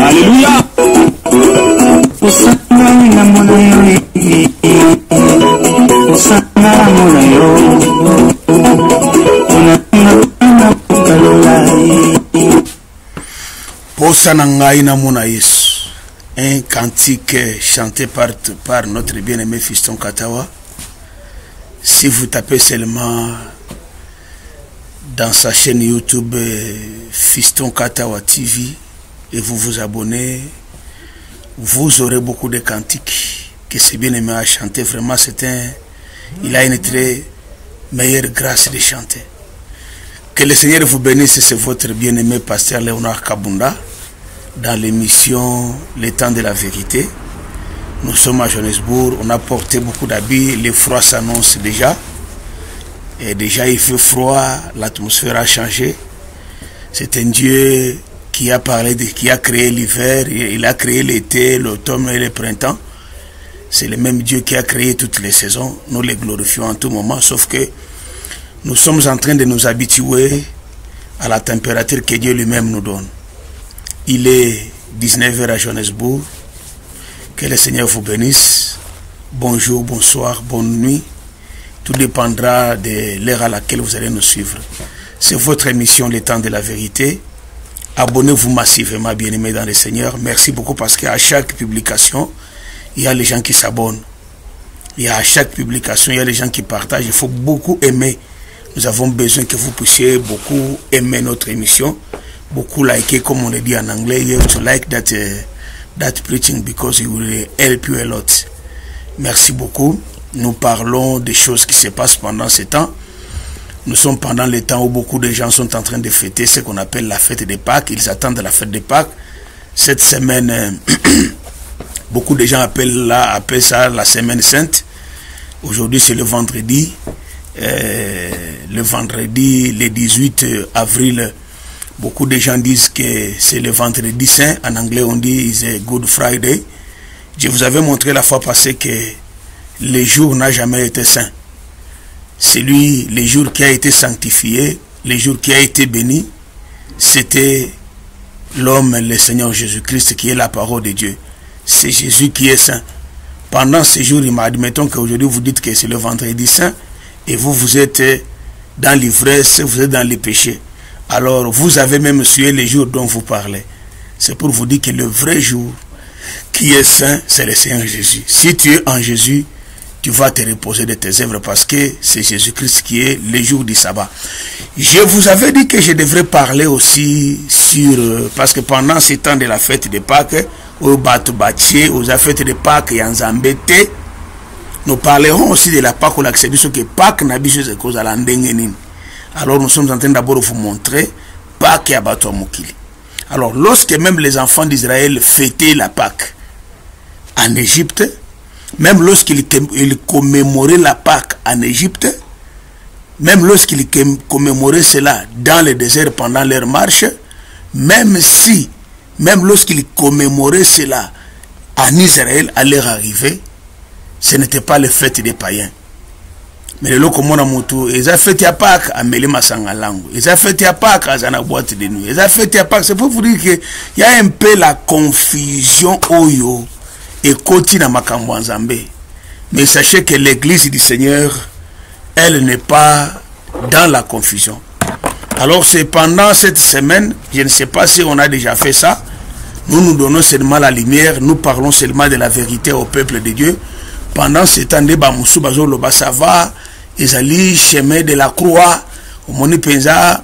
Alléluia. Posanangai namuna Yesu. Un cantique chanté par notre bien-aimé Fiston Katawa. Si vous tapez seulement dans sa chaîne YouTube Fiston Katawa TV et vous vous abonnez, vous aurez beaucoup de cantiques que ce bien-aimé a chanté. Vraiment, il a une très meilleure grâce de chanter. Que le Seigneur vous bénisse, c'est votre bien-aimé pasteur Léonard Kabunda dans l'émission Le Temps de la Vérité. Nous sommes à Johannesburg, on a porté beaucoup d'habits, le froid s'annonce déjà. Et déjà il fait froid, l'atmosphère a changé. C'est un Dieu qui a parlé, qui a créé l'hiver, il a créé l'été, l'automne et le printemps. C'est le même Dieu qui a créé toutes les saisons. Nous les glorifions en tout moment, sauf que nous sommes en train de nous habituer à la température que Dieu lui-même nous donne. Il est 19h à Johannesburg. Que le Seigneur vous bénisse. Bonjour, bonsoir, bonne nuit. Tout dépendra de l'heure à laquelle vous allez nous suivre. C'est votre émission Le Temps de la Vérité. Abonnez-vous massivement, bien-aimés dans le Seigneur. Merci beaucoup parce qu'à chaque publication, il y a les gens qui s'abonnent. Et à chaque publication, il y a les gens qui partagent. Il faut beaucoup aimer. Nous avons besoin que vous puissiez beaucoup aimer notre émission. Beaucoup liker, comme on le dit en anglais. You have to like that preaching because it will help you a lot. Merci beaucoup. Nous parlons des choses qui se passent pendant ce temps. Nous sommes pendant le temps où beaucoup de gens sont en train de fêter ce qu'on appelle la fête de Pâques. Ils attendent la fête de Pâques. Cette semaine, beaucoup de gens appellent ça la semaine sainte. Aujourd'hui, c'est le vendredi. Le vendredi, le 18 avril, beaucoup de gens disent que c'est le vendredi saint. En anglais, on dit it's a Good Friday. Je vous avais montré la fois passée que le jour n'a jamais été saint. C'est lui, le jour qui a été sanctifié, le jour qui a été béni, c'était l'homme, le Seigneur Jésus-Christ, qui est la parole de Dieu. C'est Jésus qui est saint. Pendant ce jour, admettons qu'aujourd'hui vous dites que c'est le vendredi saint, et vous êtes dans l'ivresse, vous êtes dans les péchés. Alors, vous avez même suivi les jours dont vous parlez. C'est pour vous dire que le vrai jour qui est saint, c'est le Seigneur Jésus. Si tu es en Jésus, tu vas te reposer de tes œuvres parce que c'est Jésus-Christ qui est le jour du sabbat. Je vous avais dit que je devrais parler aussi sur... parce que pendant ce temps de la fête de Pâques, aux fêtes de Pâques et en Zambété, nous parlerons aussi de la Pâques ou l'acceptation que Pâques n'a pas de cause à l'endengenin. Alors nous sommes en train d'abord de vous montrer Pâques et Abato Mokili. Alors lorsque même les enfants d'Israël fêtaient la Pâques en Égypte, même lorsqu'ils commémoraient la Pâques en Égypte, même lorsqu'ils commémoraient cela dans le désert pendant leur marche, même lorsqu'ils commémoraient cela en Israël à leur arrivée, ce n'était pas les fêtes des païens. Mais le comme on a montré, ils ont fêté à Pâques à Melema Sangalango, ils ont fêté à Pâques à Zana boîte de nuit, ils ont fêté à Pâques. C'est pour vous dire qu'il y a un peu la confusion oyo et continue à Makambo en Zambé. Mais sachez que l'église du Seigneur, elle n'est pas dans la confusion. Alors c'est pendant cette semaine, je ne sais pas si on a déjà fait ça, nous donnons seulement la lumière, nous parlons seulement de la vérité au peuple de Dieu. Pendant ce temps de Bamoussou Bazo Loba Sava, ils allaient chemin de la croix, au Moni Penza,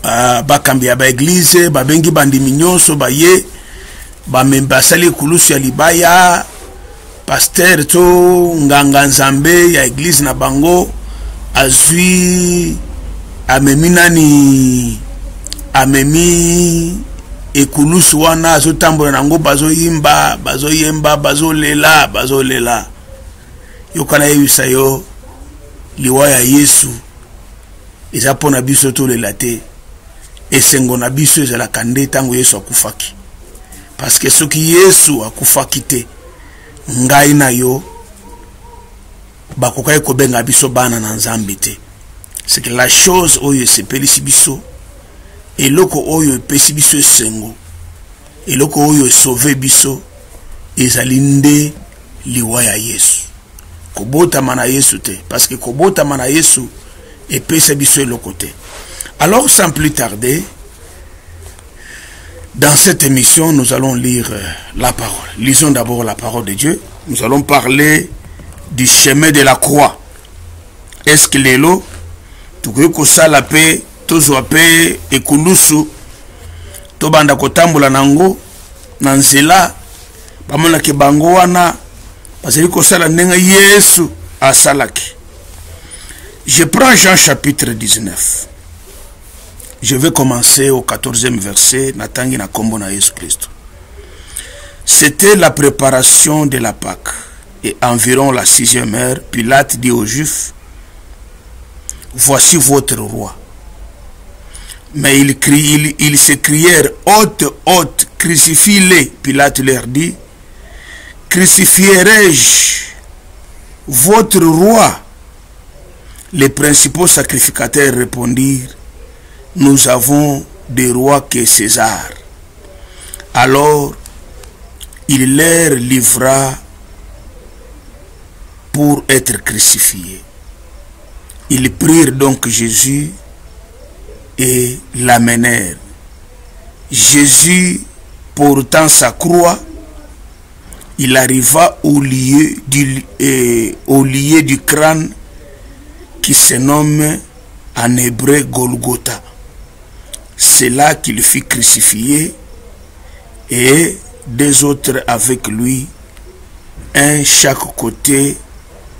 Bakambia ba église, Babengi Bandi Mignon, Sobaye, Bamembasali Kulusu ya Libaya, Pasteur to Nganga Nzambe, ya église na Bango, Azui, Amemi Ekulusu wana azotambola nango bazoyimba bazolela yokana yebisa yo liwa ya Yesu eza pona biso tolela te esengo na biso ezalaka nde ntango Yesu akufaki parce que soki Yesu akufaki te ngai na yo bakokai kobenga biso bana na Nzambe te. c'est que la chose oyo sepelisi biso eloko oyo epesi biso esengo eloko oyo esauve biso ezali nde liwa ya Yesu kobotama na Yesu te parce que kobotama na Yesu epesa biso eloko te. Alors sans plus tarder, dans cette émission nous allons lire la parole. Lisons d'abord la parole de Dieu. Nous allons parler du chemin de la croix. Est-ce que lelo tukoki kosala pe tozwa pe ekulusu tobanda kotambola nango na nzela bamonaki bango wana bazali kosala ndenge Yesu asalaki. Je prends Jean chapitre 19. Je vais commencer au 14e verset. Natangi na kombo na Yesu Christ. C'était la préparation de la Pâque et environ la 6e heure, Pilate dit aux Juifs: voici votre roi. Mais ils se crièrent: hôte, hôte, crucifie-le. Pilate leur dit: crucifierai-je votre roi? Les principaux sacrificateurs répondirent: nous avons des rois que César. Alors il leur livra pour être crucifié. Ils prirent donc Jésus et l'amenèrent. Jésus portant sa croix, il arriva au lieu du crâne qui se nomme en hébreu Golgotha. C'est là qu'il fut crucifié et deux autres avec lui, un chaque côté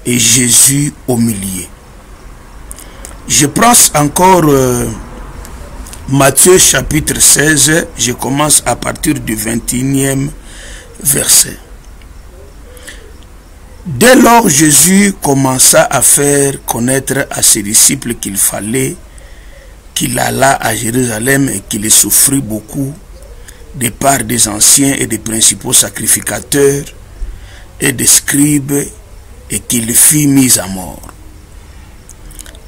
et Jésus au milieu. Je prends encore Matthieu chapitre 16, je commence à partir du 21e verset. Dès lors, Jésus commença à faire connaître à ses disciples qu'il fallait qu'il allât à Jérusalem et qu'il souffrit beaucoup de part des anciens et des principaux sacrificateurs et des scribes et qu'il fut mis à mort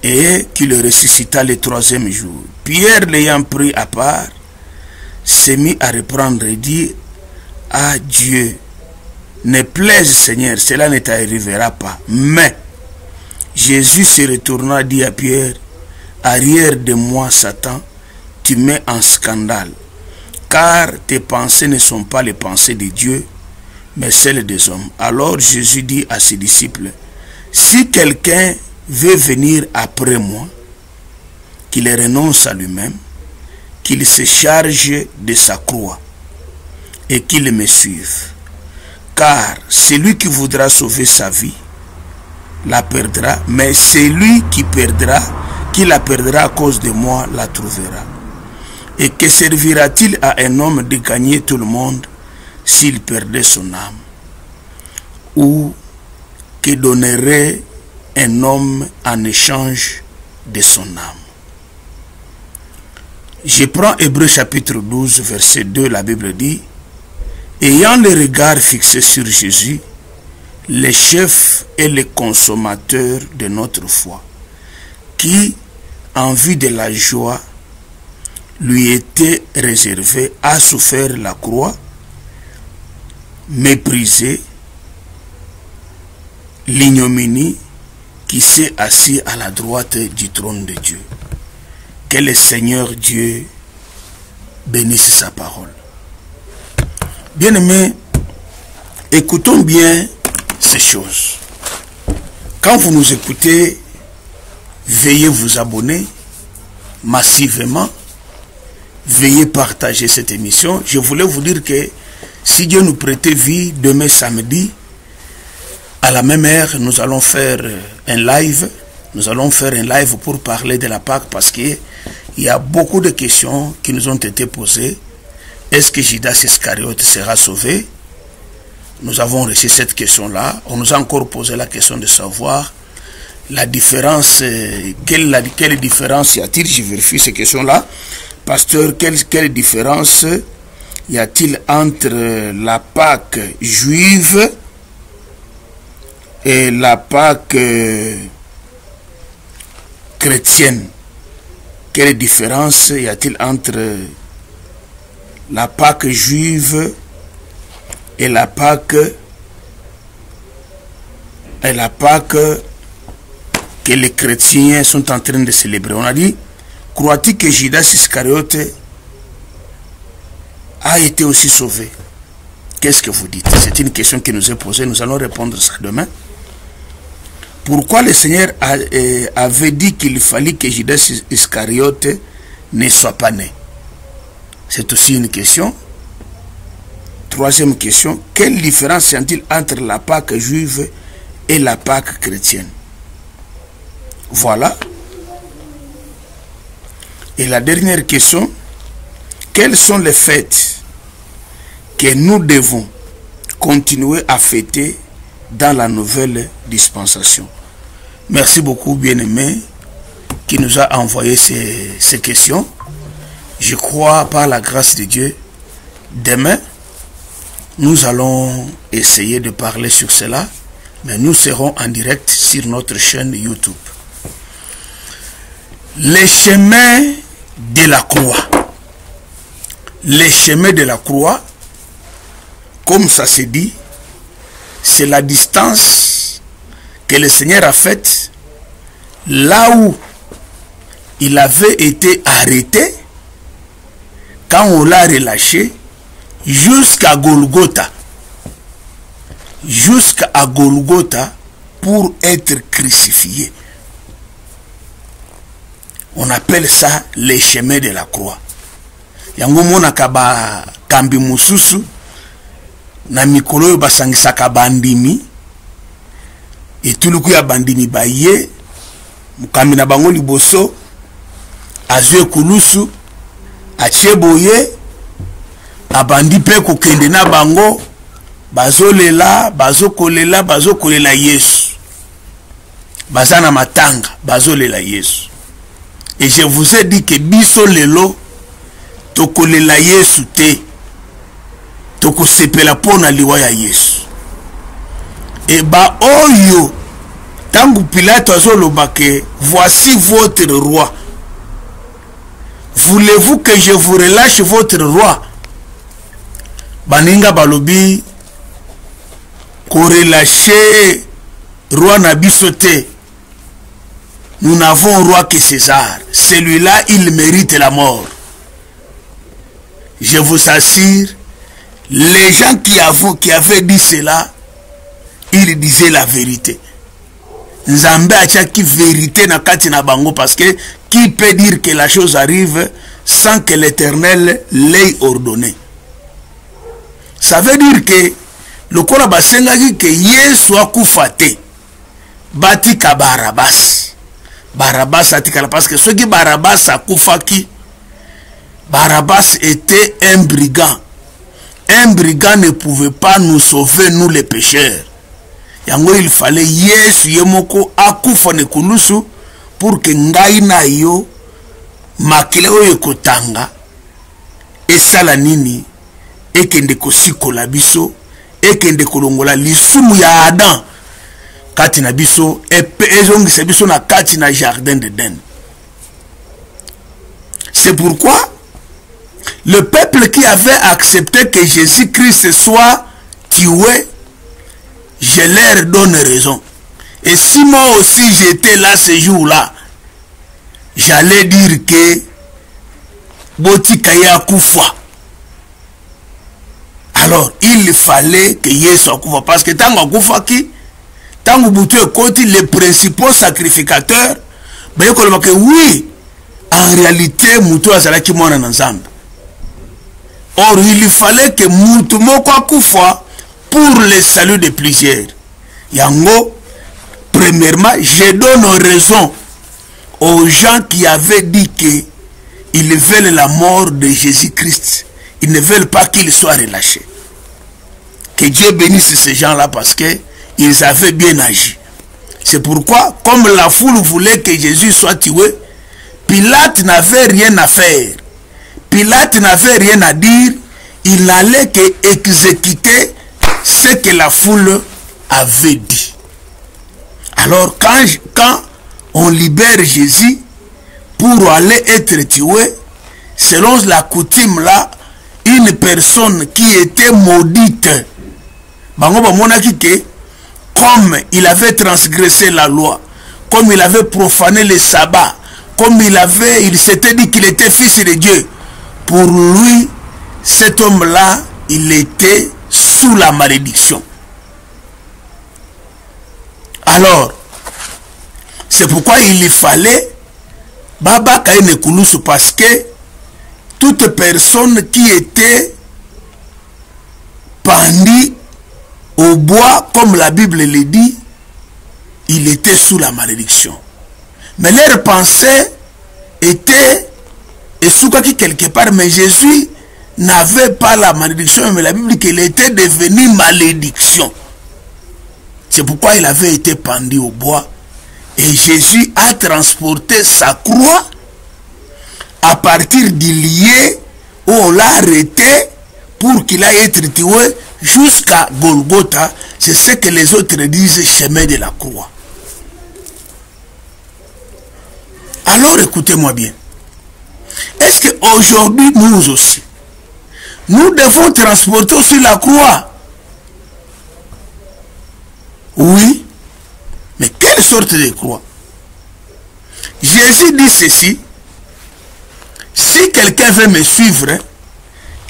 et qu'il ressuscita le 3e jour. Pierre, l'ayant pris à part, s'est mis à reprendre et dit: ah Dieu, ne plaise Seigneur, cela ne t'arrivera pas. Mais Jésus se retourna et dit à Pierre: arrière de moi Satan, tu mets en scandale, car tes pensées ne sont pas les pensées de Dieu, mais celles des hommes. Alors Jésus dit à ses disciples: si quelqu'un veut venir après moi, qu'il renonce à lui-même, qu'il se charge de sa croix et qu'il me suive. Car celui qui voudra sauver sa vie la perdra, mais celui qui la perdra à cause de moi la trouvera. Et que servira-t-il à un homme de gagner tout le monde s'il perdait son âme? Ou que donnerait un homme en échange de son âme? Je prends Hébreux chapitre 12 verset 2, la Bible dit: ayant le regard fixé sur Jésus, le chef et le consommateur de notre foi, qui, en vue de la joie lui était réservée, a souffert la croix, méprisé, l'ignominie, qui s'est assis à la droite du trône de Dieu. Que le Seigneur Dieu bénisse sa parole. Bien-aimés, écoutons bien ces choses. Quand vous nous écoutez, veuillez vous abonner massivement. Veuillez partager cette émission. Je voulais vous dire que si Dieu nous prêtait vie, demain samedi, à la même heure, nous allons faire un live. Nous allons faire un live pour parler de la Pâque parce qu'il y a beaucoup de questions qui nous ont été posées. Est-ce que Judas Iscariote sera sauvé? Nous avons reçu cette question-là. On nous a encore posé la question de savoir la différence. Quelle différence y a-t-il? Je vérifie ces questions-là. Pasteur, quelle différence y a-t-il entre la Pâque juive et la Pâque chrétienne. Quelle différence y a-t-il entre la Pâque juive et la Pâque que les chrétiens sont en train de célébrer? On a dit, crois-tu que Judas Iscariote a été aussi sauvé? Qu'est-ce que vous dites? C'est une question qui nous est posée, nous allons répondre ça demain. Pourquoi le Seigneur avait dit qu'il fallait que Judas Iscariote ne soit pas né? C'est aussi une question. Troisième question, quelle différence y a-t-il entre la Pâque juive et la Pâque chrétienne? Voilà. Et la dernière question, quelles sont les fêtes que nous devons continuer à fêter dans la nouvelle dispensation? Merci beaucoup, bien-aimé, qui nous a envoyé ces questions. Je crois, par la grâce de Dieu, demain, nous allons essayer de parler sur cela, mais nous serons en direct sur notre chaîne YouTube. Les chemins de la croix. Les chemins de la croix, comme ça se dit, c'est la distance que le Seigneur a faite là où il avait été arrêté quand on l'a relâché jusqu'à Golgotha. Jusqu'à Golgotha pour être crucifié. On appelle ça les chemins de la croix. Yango mona kaba kambi mususu na mikolo yo basangisaka bandimi etuluku ya bandimi baye mukambi na bango liboso azwe kulusu acheboye abandi pe kokende na bango bazolela bazokolela Yesu bazana matanga bazolela Yesu. Et je vous ai dit que biso lelo tokolela Yesu te tokosepela pona liwa ya Yesu. Et ba oyo tangu Pilate azoloba ke voici votre roi, voulez-vous que je vous relâche votre roi? Baninga balobi ko relâcher roi na biso te. Nous n'avons roi que César. Celui-là, il mérite la mort. Je vous assure, les gens qui avaient dit cela, ils disaient la vérité. Nzambe achaki vérité na kati na bango, parce que qui peut dire que la chose arrive sans que l'Éternel l'ait ordonné? Ça veut dire que le kola basengaki que Yesu akufa te batika Barabas. Barabas atikala parce que ceux qui Barabas akufaki, Barabas était un brigand. Un brigand ne pouvait pas nous sauver, nous les pécheurs. Yango il fallait Yesu yemoko akufa ne kulusu pour que ngai na yo makile oyo kotanga esala nini ekende kosikola biso ekende kolongola lisumu ya Adam kati na biso ezongisa biso na kati na jardin d'Eden. C'est pourquoi le peuple qui avait accepté que Jésus-Christ soit tué, je leur donne raison. Et si moi aussi j'étais là ce jour-là, j'allais dire que Botika ya kufa. Alors il fallait que Yesu akufa, parce que tant akufa ki tangu butu ekoti les principaux sacrificateurs bayekoloba que oui, en réalité mutu azalaki mwana na Nzambe. Or il fallait que mutu moko akufa pour le salut de plusieurs. Yango, premièrement, je donne raison aux gens qui avaient dit que ils veulent la mort de Jésus-Christ. Ils ne veulent pas qu'il soit relâché. Que Dieu bénisse ces gens-là parce que ils avaient bien agi. C'est pourquoi, comme la foule voulait que Jésus soit tué, Pilate n'avait rien à faire. Pilate n'avait rien à dire. Il n'allait qu'exécuter ce que la foule avait dit. Alors quand on libère Jésus pour aller être tué. Selon la coutume là, une personne qui était maudite, comme il avait transgressé la loi, comme il avait profané le sabbat, comme il s'était dit qu'il était fils de Dieu, pour lui, cet homme-là, il était sous la malédiction. Alors, c'est pourquoi il fallait Baba Kaine Kouloussou, parce que toute personne qui était pendue au bois, comme la Bible le dit, il était sous la malédiction. Mais leur pensée était qui quelque part, mais Jésus n'avait pas la malédiction, mais la Bible dit qu'il était devenu malédiction. C'est pourquoi il avait été pendu au bois. Et Jésus a transporté sa croix à partir du lieu où on l'a arrêté pour qu'il aille être tué jusqu'à Golgotha. C'est ce que les autres disent, chemin de la croix. Alors écoutez-moi bien. Est-ce qu'aujourd'hui, nous aussi, nous devons transporter aussi la croix? Oui. Mais quelle sorte de croix? Jésus dit ceci: si quelqu'un veut me suivre,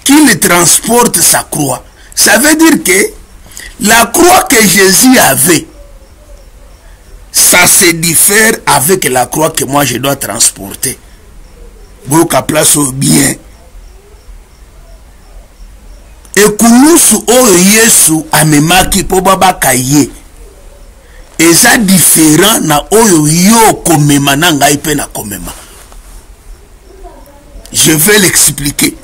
qu'il transporte sa croix. Ça veut dire que la croix que Jésus avait, ça se diffère avec la croix que moi je dois transporter. Boka place au bien. Et kulusu o Yesu amemaki po baba kaye. Eza différent na oyo yo komema na ngai pe na komema. Je vais l'expliquer.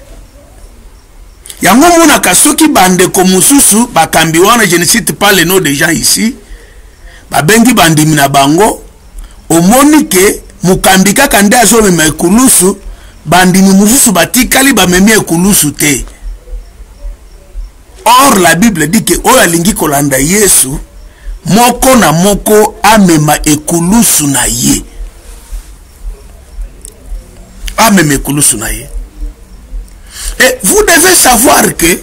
Yango mona kasoki bande komususu bakambi wana, je ne cite pas les noms des gens ici. Babengi bandimi na bango. Omoni ke mukambi kaka nde azomema ekulusu, bandimi mususu batikali bamemi ekulusu te. Or la Bible dit que oyo alingi kolanda Yesu, moko na moko amema ekulusu na ye. Amema ekulusu na ye. Et vous devez savoir que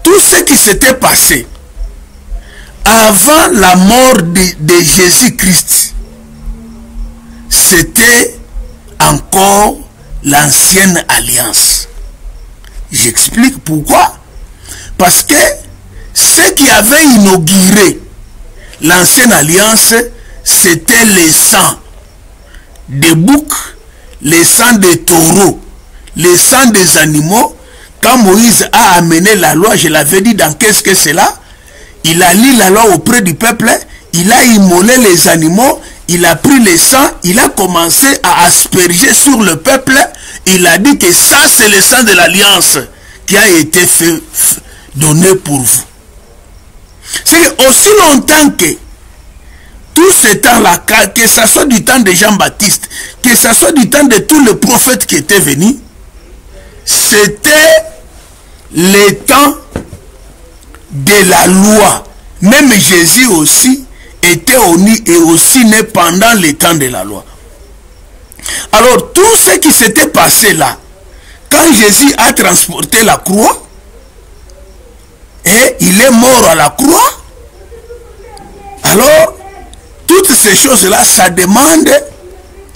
tout ce qui s'était passé avant la mort de Jésus-Christ, c'était encore l'ancienne alliance. J'explique pourquoi. Parce que ceux qui avaient inauguré l'ancienne alliance, c'était les sangs des boucs, les sangs des taureaux, les sangs des animaux. Quand Moïse a amené la loi, je l'avais dit dans qu'est-ce que c'est là, il a lu la loi auprès du peuple, il a immolé les animaux, il a pris les sangs, il a commencé à asperger sur le peuple, il a dit que ça c'est le sang de l'alliance qui a été donné pour vous. C'est aussi longtemps que tout ce temps-là, que ce soit du temps de Jean-Baptiste, que ce soit du temps de tous les prophètes qui étaient venus, c'était le temps de la loi. Même Jésus aussi était aussi né pendant le temps de la loi. Alors tout ce qui s'était passé là, quand Jésus a transporté la croix, et il est mort à la croix, alors toutes ces choses-là, ça demande,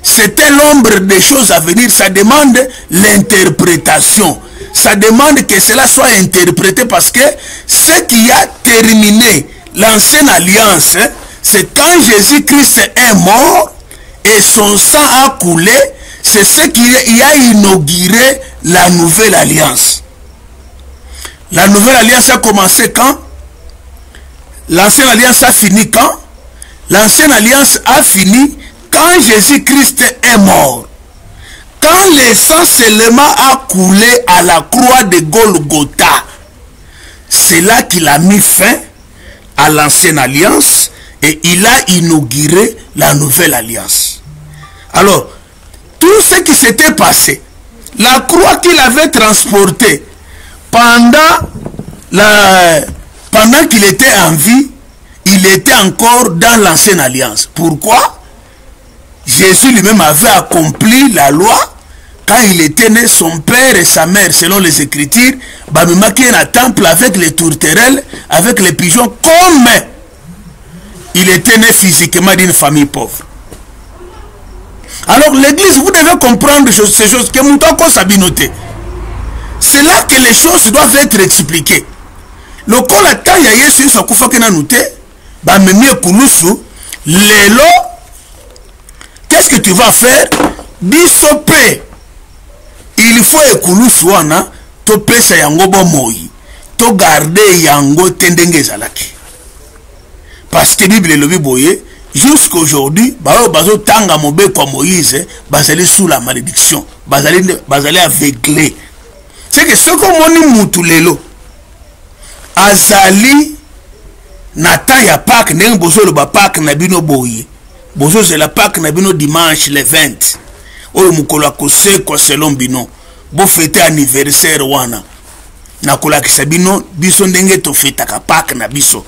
c'était l'ombre des choses à venir, ça demande l'interprétation. Ça demande que cela soit interprété, parce que ce qui a terminé l'ancienne alliance, c'est quand Jésus-Christ est mort et son sang a coulé, c'est ce qui a inauguré la nouvelle alliance. La nouvelle alliance a commencé quand? L'ancienne alliance a fini quand? L'ancienne alliance a fini quand Jésus-Christ est mort. Quand le sang seulement a coulé à la croix de Golgotha, c'est là qu'il a mis fin à l'ancienne alliance et il a inauguré la nouvelle alliance. Alors, tout ce qui s'était passé, la croix qu'il avait transportée pendant qu'il était en vie, il était encore dans l'ancienne alliance. Pourquoi? Jésus lui-même avait accompli la loi. Quand il était né, son père et sa mère, selon les Écritures, bamimaki un temple avec les tourterelles, avec les pigeons, comme il était né physiquement d'une famille pauvre. Alors l'église, vous devez comprendre ces choses que Moutako Sabinoté. C'est là que les choses doivent être expliquées. Le col a tant ya Yesu so kufa ke na noté, ba memi ekulusu, lelo, qu'est-ce que tu vas faire? Bisope. Il faut ekulusu wana, to pesa yango bo moyi, to garder yango tendenge zalaki. Parce que Bible le boye, jusqu'aujourd'hui, bazo tanga mobe kwa Moïse, bazali sous la malédiction, bazali aveuglé. C'est que ce qu'on moni mutu lelo, azali nata ya Pâques, ndenge bozo le ba Pâques na bino boye, bozo c'est la Pâques na bino dimanche le 20. Oyo mukolo kose ko selon bino, bo fêter anniversaire wana. Na kolakisa bino biso ndenge to fêtaka Pâques na biso.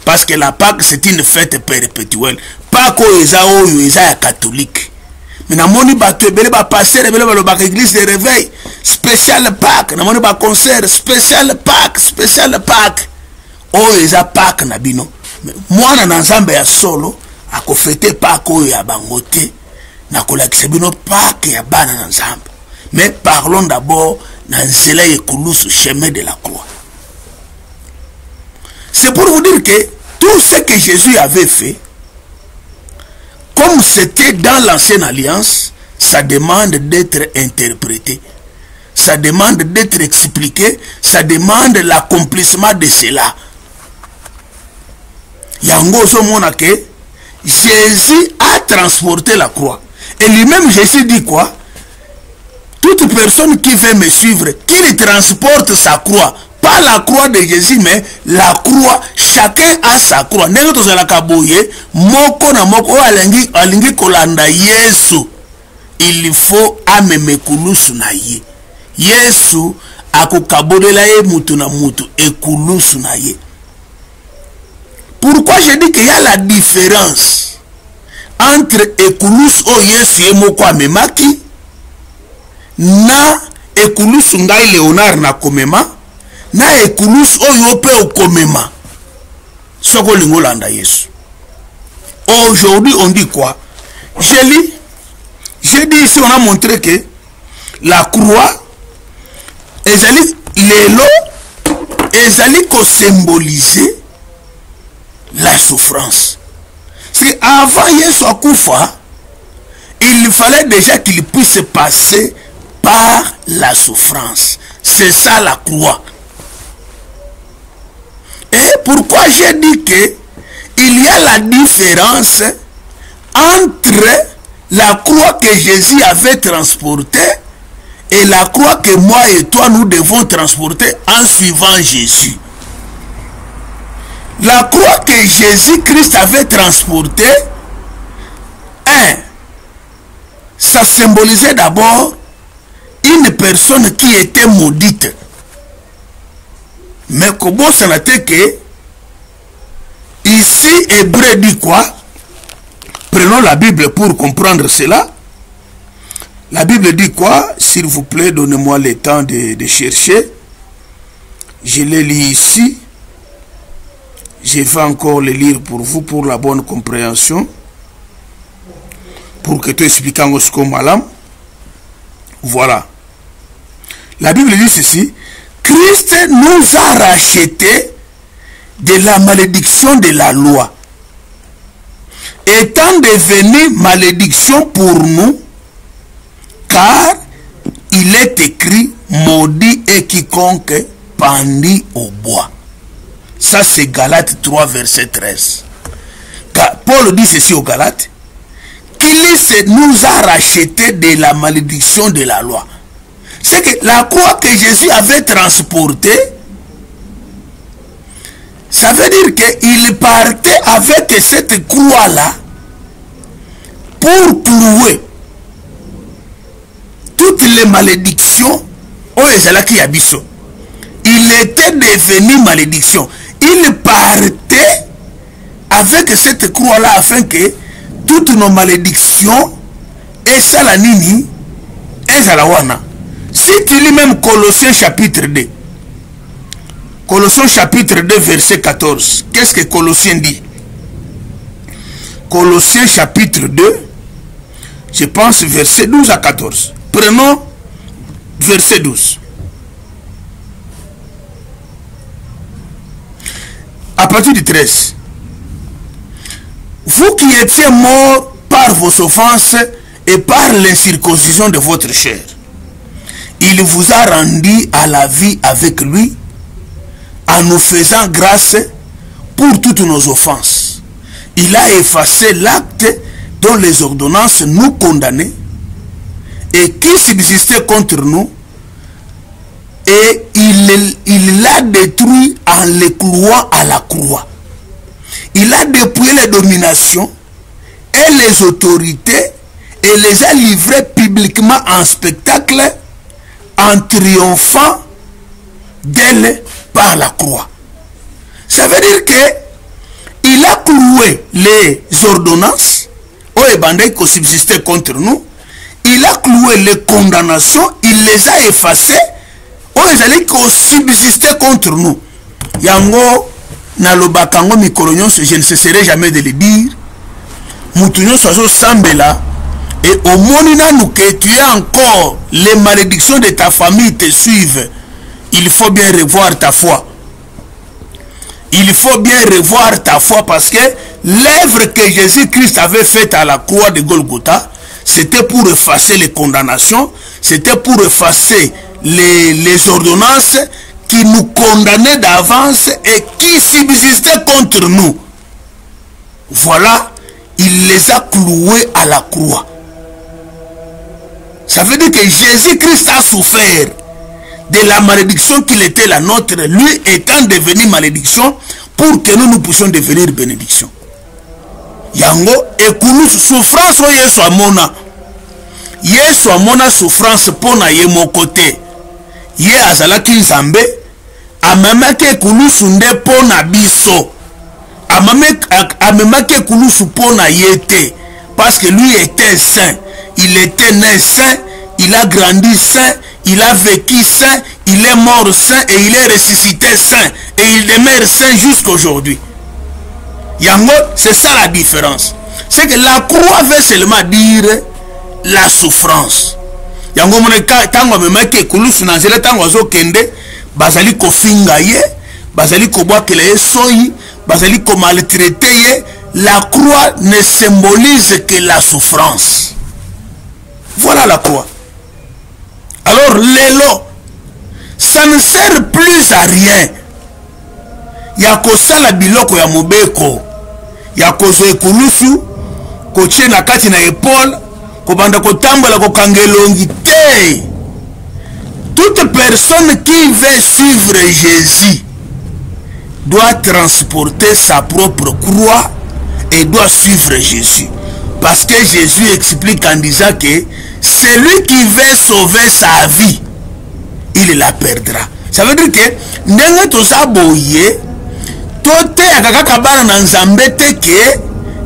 Parce que la Pâques c'est une fête perpétuelle. Pâques oyo eza ya catholique. Mais na moni bato ebele ba passer ebele ba lo église de réveil spécial Pâques, na moni ba concert spécial Pâques. Oyo eza Pâques na bino. Mwana na Nzambe ya solo akofete Pâques oyo ya bangote. Na kolakisa bino Pâques ya bana na Nzambe. Mais parlons d'abord na nzela ekulusu chemin de la croix. C'est pour vous dire que tout ce que Jésus avait fait, comme c'était dans l'ancienne alliance, ça demande d'être interprété. Ça demande d'être expliqué. Ça demande l'accomplissement de cela. Yango somona que Jésus a transporté la croix. Et lui-même Jésus dit quoi? Toute personne qui veut me suivre, qu'il transporte sa croix. Pas la croix de Jésus, mais la croix. Chacun a sa croix. Moko na moko alingi kolanda Yesu. Il faut amemekulusu na ye. Yesu akokabodela ye mutu na mutu ekulusu na ye. Pourquoi je dis qu'il y a la différence entre ekulusu o Yesu ye moko amemaki na ekulusu ngai Léonard na komema na ekulusu oyo pe okomema soko lingolanda Yesu. Aujourd'hui on dit quoi? J'ai dit ici, on a montré que la croix ezali lelo ezali ko symboliser la souffrance. C'est avant Yesu akufa, il fallait déjà qu'il puisse passer par la souffrance. C'est ça la croix. Et pourquoi j'ai dit que il y a la différence entre la croix que Jésus avait transportée et la croix que moi et toi nous devons transporter en suivant Jésus. La croix que Jésus-Christ avait transportée, ça symbolisait d'abord une personne qui était maudite. Mais comment ça n'a été que ici Hébreu dit quoi? Prenons la Bible pour comprendre cela. La Bible dit quoi? S'il vous plaît, donnez-moi le temps de chercher. Je l'ai lu ici. Je vais encore le lire pour vous, pour la bonne compréhension. Pour que tu expliques en ce qu'on m'a. Voilà. La Bible dit ceci. Christ nous a rachetés de la malédiction de la loi, étant devenu malédiction pour nous, car il est écrit, maudit est quiconque pendit au bois. Ça c'est Galates 3 verset 13. Paul dit ceci aux Galates, qu'il nous a rachetés de la malédiction de la loi. C'est que la croix que Jésus avait transportée, ça veut dire qu'il partait avec cette croix-là pour clouer toutes les malédictions au Ezalaki Abisso. Il était devenu malédiction. Il partait avec cette croix-là afin que toutes nos malédictions malédiction et ça la nini ezalawana. Si tu lis même Colossiens chapitre 2, Colossiens chapitre 2 verset 14, qu'est-ce que Colossiens dit? Colossiens chapitre 2, je pense verset 12 à 14. Prenons verset 12. À partir du 13. Vous qui étiez morts par vos offenses et par l'incirconcision de votre chair, il vous a rendu à la vie avec lui, en nous faisant grâce pour toutes nos offenses. Il a effacé l'acte dont les ordonnances nous condamnaient et qui subsistait contre nous, et il l'a détruit en les clouant à la croix. Il a dépouillé les dominations et les autorités et les a livrées publiquement en spectacle en triomphant d'elle par la croix. Ça veut dire que il a cloué les ordonnances qui subsistaient contre nous. Il a cloué les condamnations, il les a effacées qui subsistaient contre nous. Yango nalobakango mikolonyon, je ne cesserai jamais de le dire. Moutounyon sozo sambela et au monina nous que tu es encore les malédictions de ta famille te suivent. Il faut bien revoir ta foi. Il faut bien revoir ta foi parce que l'œuvre que Jésus-Christ avait faite à la croix de Golgotha, c'était pour effacer les condamnations, c'était pour effacer les ordonnances qui nous condamnaient d'avance et qui subsistaient contre nous. Voilà, il les a cloués à la croix. Ça veut dire que Jésus-Christ a souffert de la malédiction qu'il était la nôtre, lui étant devenu malédiction pour que nous puissions devenir bénédiction. Yango ekulu souffrance o Yesu amona. Yesu amona souffrance pona ye mokote. Ye azalaki nzambe amamaki ekulusu nde pona biso. Amamaki ekulusu pona ye te parce que lui était saint. Il était né saint, il a grandi saint, il a vécu saint, il est mort saint et il est ressuscité saint. Et il demeure saint jusqu'aujourd'hui. Yango, c'est ça la différence. C'est que la croix veut seulement dire la souffrance. Yango moneka tango memaki kulusu na nzela tango azo kende bazali ko finga ye, bazali ko bwakela ye soyi, bazali ko maltraiter ye. La croix ne symbolise que la souffrance. Voilà la croix. Alors l'élo, ça ne sert plus à rien. Yako sala biloko ya mobeko, yako zo ekulusu, ko tie na kati na épaule, ko banda ko tambola ko kangelongi te. Toute personne qui veut suivre Jésus doit transporter sa propre croix et doit suivre Jésus. Parce que Jésus explique en disant que celui qui veut sauver sa vie, il la perdra. Ça veut dire que ndenge tozaboye tote akakaka bana na nzambe te ke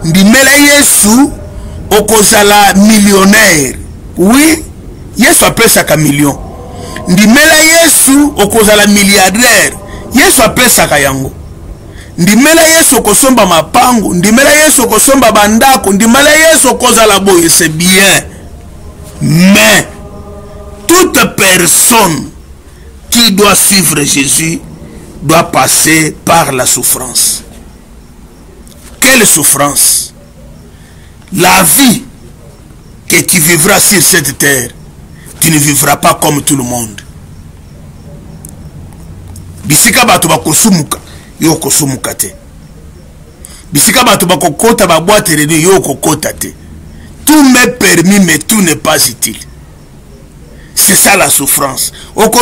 ndimela Yesu okozala millionnaire. Oui, Yesu apesaka million. Ndimela Yesu okozala milliardaire. Yesu apesaka yango. Ndimela Yesu okosomba mapango, ndimela Yesu okosomba bandako, ndimela Yesu okozala boye, c'est bien. Mais toute personne qui doit suivre Jésus doit passer par la souffrance. Quelle souffrance? La vie que tu vivras sur cette terre, tu ne vivras pas comme tout le monde. Bisika bato bakosumuka, yo kosumuka te. Bisika bato bakokota ba boîte de nuit, yo kokota te. Tout m'est permis, mais tout n'est pas utile. C'est ça la souffrance.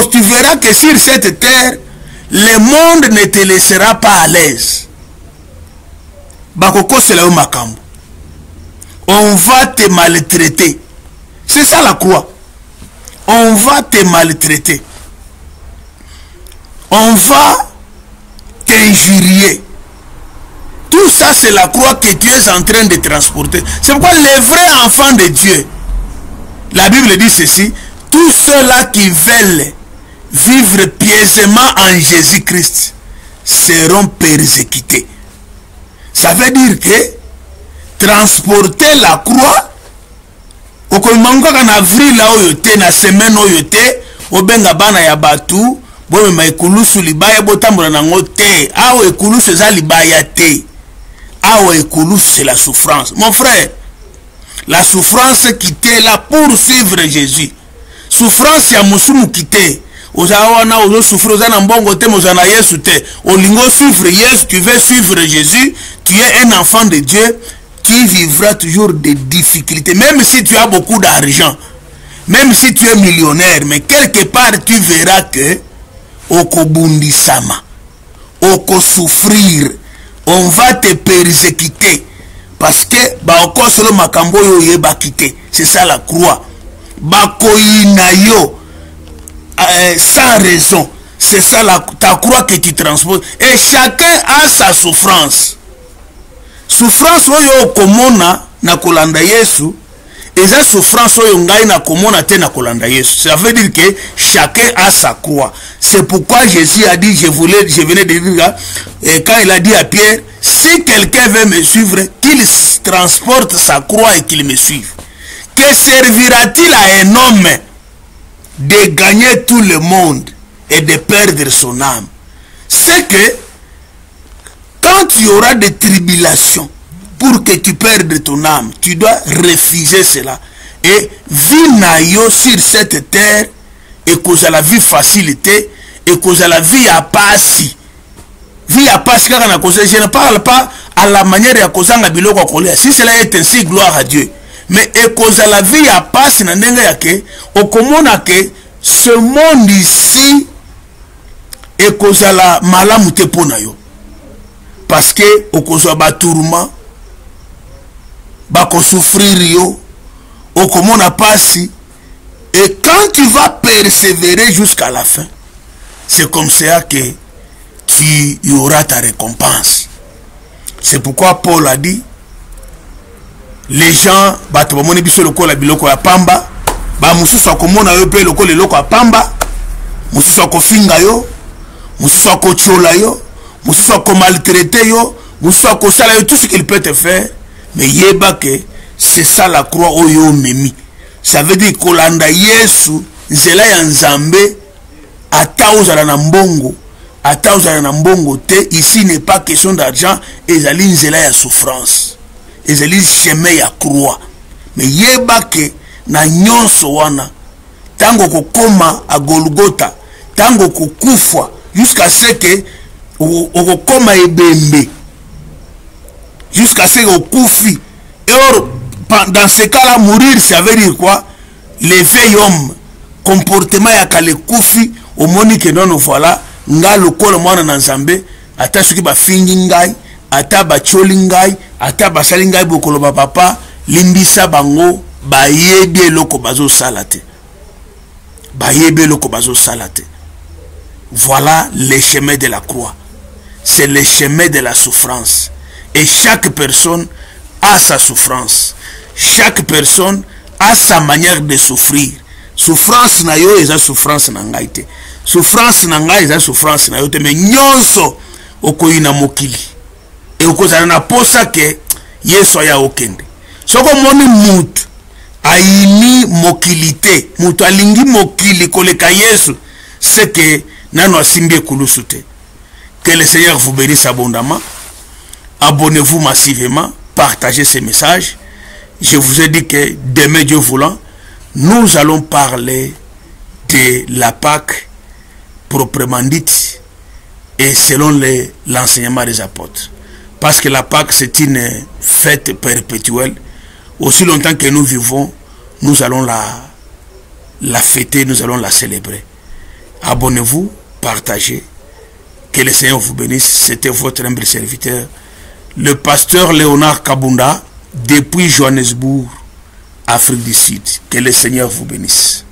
Tu verras que sur cette terre, le monde ne te laissera pas à l'aise. Bakoko c'est là où makambo. On va te maltraiter. C'est ça la croix. On va te maltraiter. On va t'injurier. Tout ça, c'est la croix que tu es en train de transporter. C'est pourquoi les vrais enfants de Dieu, la Bible dit ceci, tous ceux-là qui veulent vivre pieusement en Jésus-Christ seront persécutés. Ça veut dire que transporter la croix, au Komango en avril là où yote, na semaine où yote, au benga bana ya batu, bon ma ekulusu libaya botambola nango te, awo ekulusu eza libaya te. Awo ekulusu c'est la souffrance. Mon frère, la souffrance qui t'est là pour suivre Jésus. Souffrance ya musumu qui t'est. Ozawana ozo souffrir ozana mbongo te mozana Yesu te. Olingo suivre Yesu, tu veux suivre Jésus, tu es un enfant de Dieu, tu vivras toujours des difficultés. Même si tu as beaucoup d'argent, même si tu es millionnaire, mais quelque part tu verras que okobundi sama, oko souffrir, on va te persécuter parce que ba oko solo makambo yo yeba kité. C'est ça la croix. Ba koina yo sans raison. C'est ça ta croix que tu transportes. Et chacun a sa souffrance. Souffrance oyo komona na kolanda Yesu, et sa souffrance oyo ngai na komona te na kolanda Yesu. Ça veut dire que chacun a sa croix. C'est pourquoi Jésus a dit, je venais de dire, et quand il a dit à Pierre, si quelqu'un veut me suivre, qu'il transporte sa croix et qu'il me suive. Que servira-t-il à un homme de gagner tout le monde et de perdre son âme? C'est que quand tu auras des tribulations pour que tu perdes ton âme, tu dois refuser cela. Et vivre sur cette terre et cause à la vie facilité et cause à la vie à passi. Vie à passi, je ne parle pas à la manière de cause à biloko kolia. Si cela est ainsi, gloire à Dieu. Mais et cause à la vie à passi, au commun que ce monde ici et cause à la malamute ponayo. Parce que au cause à batourma, bako souffrir yo, au commun à passi. Et quand tu vas persévérer jusqu'à la fin, c'est comme ça que tu y auras ta récompense. C'est pourquoi Paul a dit, les gens, batabamoni biso loko la biloko ya pamba, ba mususu akomona yo pe loko le loko ya pamba, mususu akofinga yo, mususu akochola yo, mususu akomaltraiter yo, mususu akosala yo, tout ce qu'il peut te faire, mais yeba que c'est ça la croix oyo memi. Ça veut dire kolanda Yesu nzela ya Nzambe ata ozala na mbongo, ata ozala na mbongo te. Ici n'est pas question d'argent, ezali nzela ya souffrance, ezali chemin ya croix. Mais yeba ke na nyonso wana tango kokoma a Golgotha, tango kokufa jusqu'à ce que okokoma ebembe, jusqu'à ce que okufi. Et or, dans ce cas-là, mourir, ça veut dire quoi? Les vieils hommes, comportement ya kale kufi, au moni que non, voilà, nga lokolo mwana na Nzambe, ata suki ba fingi ngai, ata ba choli ngai, ata ba sali ngai bokolo ba papa, limbisa bango, ba yebe loko bazo salate. Ba yebe loko bazo salate. Voilà le chemin de la croix. C'est le chemin de la souffrance. Et chaque personne a sa souffrance. Chaque personne a sa manière de souffrir. Souffrance na yo eza souffrance na ngai te. Souffrance na ngai eza souffrance na yo te. Mais nyonso okoyina mokili. Et okozana na posa ke Yesu aya okende. Soko moni mutu aini mokili te, mutu alingi mokili koleka Yesu, c'est que nano asimbi ekulusu te. Que le Seigneur vous bénisse abondamment. Abonnez-vous massivement. Partagez ces messages. Je vous ai dit que demain, Dieu voulant, nous allons parler de la Pâque proprement dite et selon l'enseignement des apôtres. Parce que la Pâque, c'est une fête perpétuelle. Aussi longtemps que nous vivons, nous allons la fêter, nous allons la célébrer. Abonnez-vous, partagez. Que le Seigneur vous bénisse. C'était votre humble serviteur, le pasteur Léonard Kabunda, depuis Johannesburg, Afrique du Sud. Que le Seigneur vous bénisse.